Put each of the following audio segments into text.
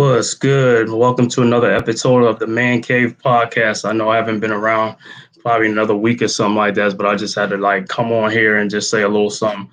What's good? Welcome to another episode of the Man-Cave podcast. I know I haven't been around probably another week or something like that, but I just had to come on here and just say a little something,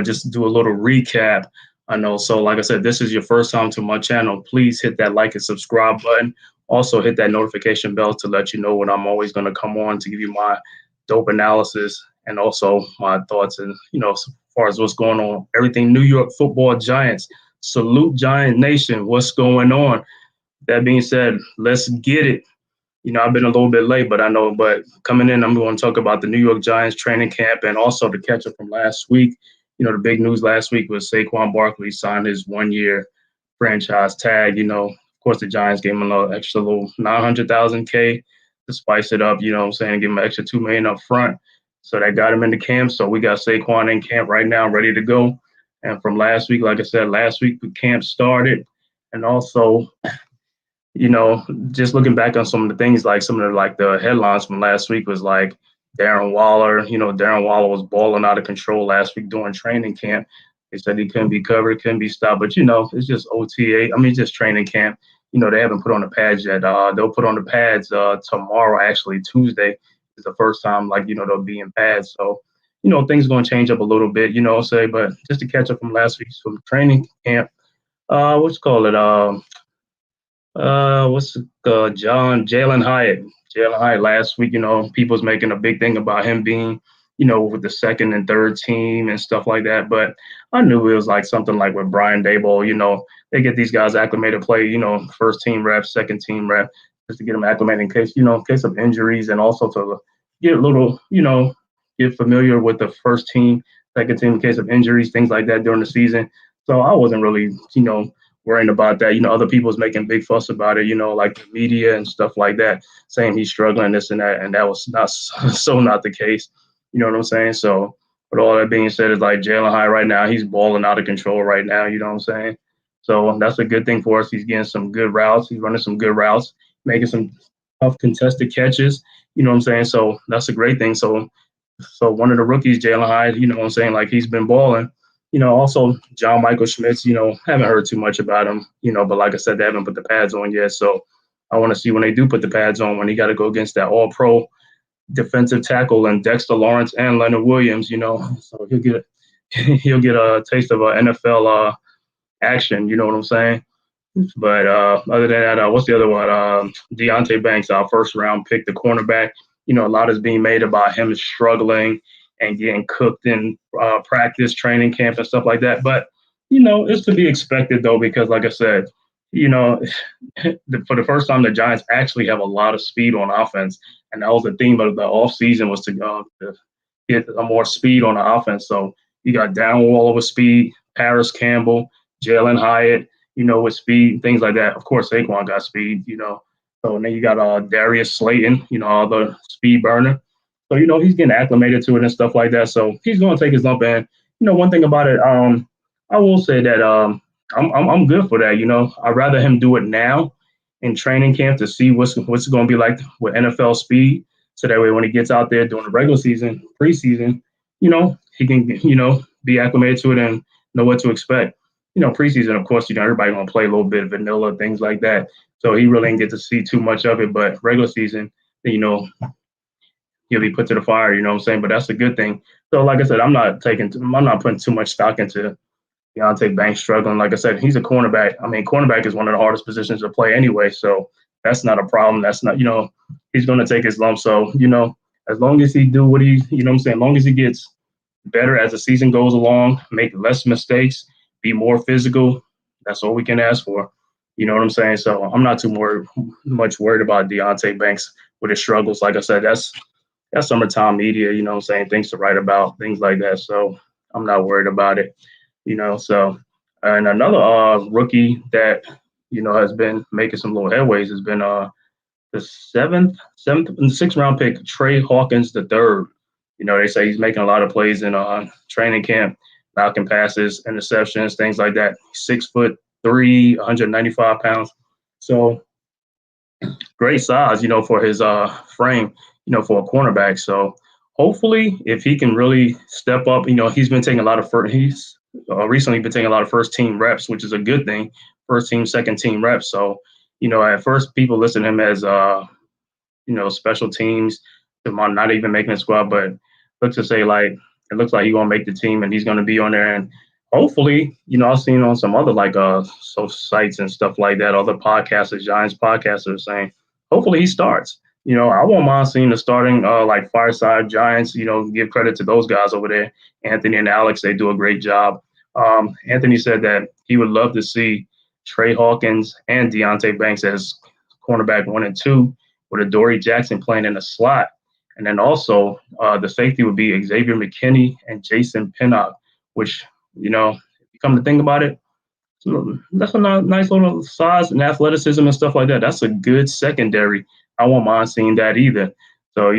just do a little recap. I know. So like I said, this is your first time to my channel. Please hit that like and subscribe button. Also hit that notification bell to let you know when I'm always going to come on to give you my dope analysis and also my thoughts and, as far as what's going on, everything New York Football Giants. Salute Giant Nation. What's going on? That being said, let's get it. I've been a little bit late, but coming in, I'm going to talk about the New York Giants training camp and also the catch up from last week. The big news last week was Saquon Barkley signed his 1 year franchise tag. Of course, the Giants gave him an extra little 900,000 K to spice it up, what I'm saying, give him an extra 2 million up front. So that got him into camp. So we got Saquon in camp right now, ready to go. And from last week, like I said, last week the camp started. And also, just looking back on some of the things, like some of the headlines from last week was like Darren Waller. Darren Waller was balling out of control last week during training camp. They said he couldn't be covered, couldn't be stopped. But, it's just OTA. Just training camp. They haven't put on the pads yet. They'll put on the pads tomorrow, actually, Tuesday is the first time, they'll be in pads. So, things are going to change up a little bit, but just to catch up from last week's from training camp, what's call it? Jalen Hyatt. Jalen Hyatt last week, people's making a big thing about him being, with the second and third team and stuff like that. But I knew it was like something like with Brian Daboll, they get these guys acclimated, play, first team rep, second team rep, just to get them acclimated in case of injuries and also to get a little, get familiar with the first team, second team in case of injuries, things like that during the season. So I wasn't really, worrying about that. Other people's making big fuss about it, like the media and stuff like that, saying he's struggling, this and that. And that was not not the case. You know what I'm saying? So with all that being said, it's like Jalen High right now, he's balling out of control right now. You know what I'm saying? So that's a good thing for us. He's getting some good routes. He's running some good routes, making some tough contested catches. You know what I'm saying? So that's a great thing. So one of the rookies, Jalen Hyde, what I'm saying, like he's been balling. Also John Michael Schmitz, haven't heard too much about him, but like I said, they haven't put the pads on yet. So I want to see when they do put the pads on, when he got to go against that all-pro defensive tackle and Dexter Lawrence and Leonard Williams, so he'll get a taste of NFL action, you know what I'm saying? But other than that, what's the other one? Deontay Banks, our first round pick, the cornerback. A lot is being made about him struggling and getting cooked in practice, training camp, and stuff like that. But, it's to be expected, though, because, like I said, for the first time, the Giants actually have a lot of speed on offense. And that was the theme of the offseason was to get a more speed on the offense. So you got Darren Waller with speed, Paris Campbell, Jalen Hyatt, with speed, things like that. Of course, Saquon got speed, So and then you got Darius Slayton, all the speed burner. So, he's getting acclimated to it and stuff like that. So he's going to take his lump. And, one thing about it, I will say that I'm good for that. I'd rather him do it now in training camp to see what's going to be like with NFL speed. So that way when he gets out there during the regular season, preseason, he can, be acclimated to it and know what to expect. Preseason, of course, everybody going to play a little bit of vanilla, things like that. So he really didn't get to see too much of it. But regular season, he'll be put to the fire, you know what I'm saying? But that's a good thing. So, like I said, I'm not putting too much stock into Deontay Banks struggling. Like I said, he's a cornerback. Cornerback is one of the hardest positions to play anyway. So that's not a problem. That's not, he's going to take his lump. So, as long as he do what as long as he gets better as the season goes along, make less mistakes, be more physical, that's all we can ask for. You know what I'm saying? So I'm not too much worried about Deontay Banks with his struggles. Like I said, that's summertime media, things to write about, things like that. So I'm not worried about it, So, and another rookie that, has been making some little headways has been the sixth round pick, Trey Hawkins III. They say he's making a lot of plays in training camp, knocking passes, interceptions, things like that. 6'3", 195 pounds. So great size, for his frame, for a cornerback. So hopefully if he can really step up, he's been taking a lot of recently been taking a lot of first team reps, which is a good thing. First team, second team reps. So, at first people listed him as special teams, not even making the squad, but looks to say like it looks like he's gonna make the team and he's gonna be on there. And hopefully, I've seen on some other like social sites and stuff like that, other podcasters, Giants podcasters saying, hopefully he starts. I won't mind seeing the starting like Fireside Giants, give credit to those guys over there. Anthony and Alex, they do a great job. Anthony said that he would love to see Trey Hawkins and Deontay Banks as cornerback 1 and 2, with Adoree Jackson playing in the slot. And then also the safety would be Xavier McKinney and Jason Pinnock, which, if you come to think about it, that's a nice little size and athleticism and stuff like that. That's a good secondary. I won't mind seeing that either. So,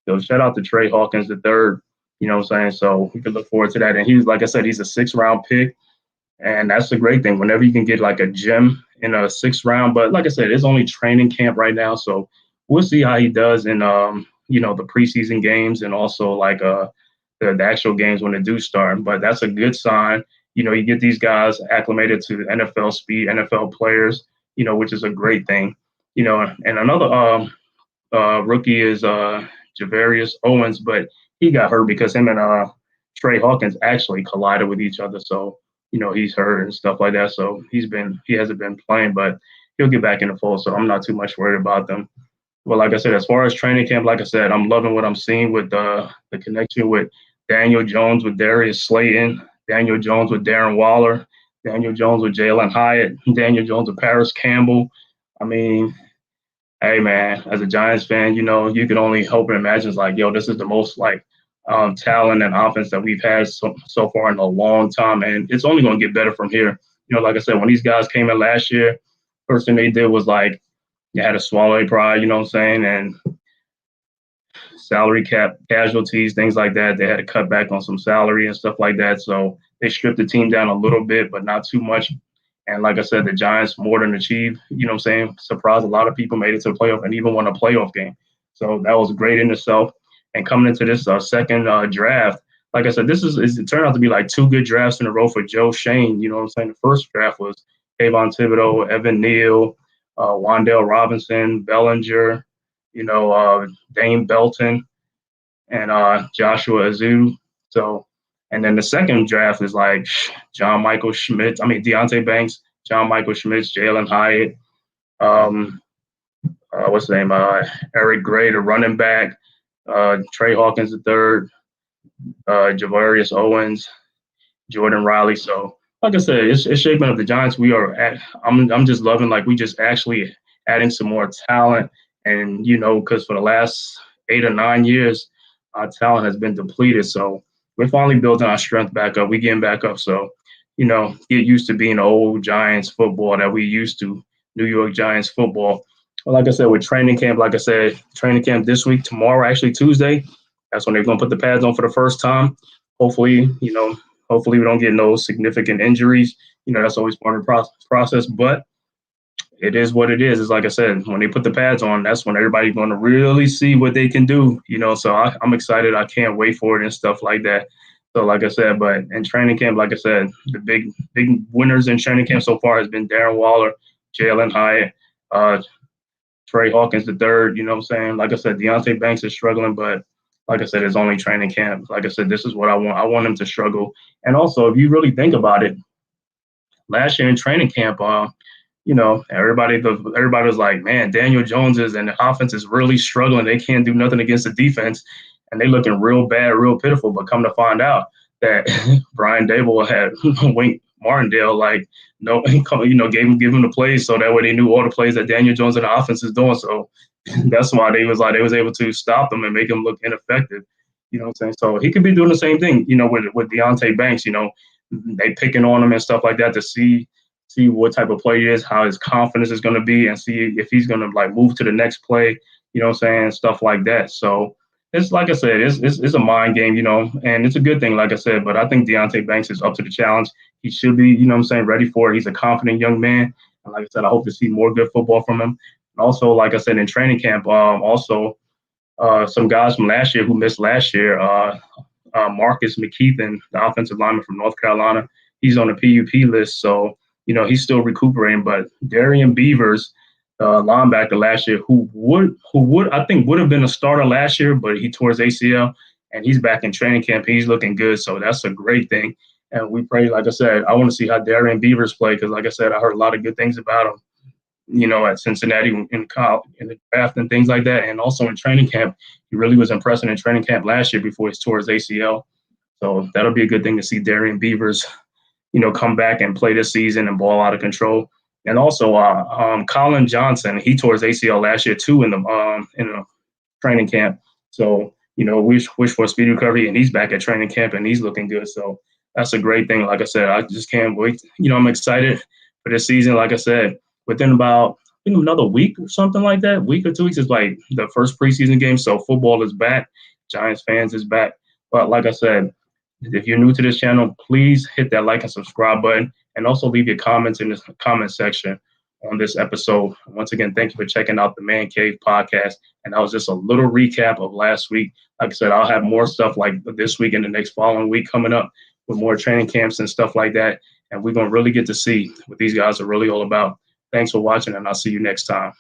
so shout out to Trey Hawkins, the third, you know what I'm saying? So we can look forward to that. And he's, like I said, he's a 6th-round pick. And that's a great thing whenever you can get like a gem in a 6th round. But like I said, it's only training camp right now. So we'll see how he does in, the preseason games and also like the actual games when they do start. But that's a good sign. You get these guys acclimated to NFL speed, NFL players, which is a great thing. And another rookie is Javarius Owens, but he got hurt because him and Trey Hawkins actually collided with each other. So, he's hurt and stuff like that. So he hasn't been playing, but he'll get back in the fold. So I'm not too much worried about them. Well, like I said, as far as training camp, like I said, I'm loving what I'm seeing with the connection with Daniel Jones, with Darius Slayton, Daniel Jones with Darren Waller, Daniel Jones with Jalen Hyatt, Daniel Jones with Paris Campbell. I mean, hey man, as a Giants fan, you can only hope and imagine it's like, yo, this is the most like talent and offense that we've had so far in a long time, and it's only going to get better from here. Like I said, when these guys came in last year, first thing they did was like they had to swallow their pride, you know what I'm saying, and salary cap casualties, things like that. They had to cut back on some salary and stuff like that. So they stripped the team down a little bit, but not too much. And like I said, the Giants more than achieved, you know what I'm saying? Surprised a lot of people, made it to the playoff and even won a playoff game. So that was great in itself. And coming into this second draft, like I said, it turned out to be like 2 good drafts in a row for Joe Shane. You know what I'm saying? The first draft was Kayvon Thibodeau, Evan Neal, Wan'Dale Robinson, Bellinger, Dane Belton, and Joshua Azu. So, and then the second draft is like Deontay Banks, John Michael Schmitz, Jalen Hyatt, what's the name? Eric Gray, the running back, Trey Hawkins the third, Javarius Owens, Jordan Riley. So, like I said, it's shaping up. The Giants, I'm just loving, like, we just actually adding some more talent. And, because for the last 8 or 9 years, our talent has been depleted. So we're finally building our strength back up. We getting back up. So, get used to being old Giants football that we used to, New York Giants football. Well, like I said, with training camp, training camp this week, tomorrow, actually Tuesday, that's when they're going to put the pads on for the first time. Hopefully, hopefully we don't get no significant injuries. That's always part of the process, but it is what it is. It's like I said, when they put the pads on, that's when everybody's going to really see what they can do, So I'm excited. I can't wait for it and stuff like that. So like I said, but in training camp, like I said, the big winners in training camp so far has been Darren Waller, Jalen Hyatt, Trey Hawkins the third, you know what I'm saying? Like I said, Deontay Banks is struggling, but like I said, it's only training camp. Like I said, this is what I want. I want him to struggle. And also, if you really think about it, last year in training camp, everybody was like, man, Daniel Jones and the offense is really struggling. They can't do nothing against the defense, and they looking real bad, real pitiful. But come to find out that Brian Dable had Wink Martindale, like, no, give him the plays so that way they knew all the plays that Daniel Jones and the offense is doing. So that's why they was able to stop them and make him look ineffective. You know what I'm saying? So he could be doing the same thing, with Deontay Banks. They picking on him and stuff like that to see what type of player he is, how his confidence is going to be, and see if he's going to like move to the next play. You know what I'm saying? Stuff like that. So it's like I said, it's a mind game, and it's a good thing, like I said. But I think Deontay Banks is up to the challenge. He should be, you know what I'm saying, ready for it. He's a confident young man. And like I said, I hope to see more good football from him. And also, like I said, in training camp, some guys from last year who missed last year, Marcus McKeithen, the offensive lineman from North Carolina. He's on the PUP list, so he's still recuperating. But Darian Beavers, linebacker last year, who would I think would have been a starter last year, but he tore his ACL, and he's back in training camp. He's looking good, so that's a great thing. And we pray, like I said, I want to see how Darian Beavers play because, like I said, I heard a lot of good things about him. At Cincinnati in college, in the draft and things like that, and also in training camp, he really was impressive in training camp last year before he tore his ACL. So that'll be a good thing to see Darian Beavers, come back and play this season and ball out of control. And also, Colin Johnson, he tore his ACL last year too in the training camp. So wish for a speedy recovery, and he's back at training camp and he's looking good. So that's a great thing. Like I said, I just can't wait. I'm excited for this season. Like I said, within about I think another week or something like that, week or 2 weeks is like the first preseason game. So football is back. Giants fans is back. But like I said, if you're new to this channel, please hit that like and subscribe button, and also leave your comments in the comment section on this episode. Once again, thank you for checking out the Man Cave podcast. And that was just a little recap of last week. Like I said, I'll have more stuff like this week and the next following week coming up with more training camps and stuff like that. And we're going to really get to see what these guys are really all about. Thanks for watching, and I'll see you next time.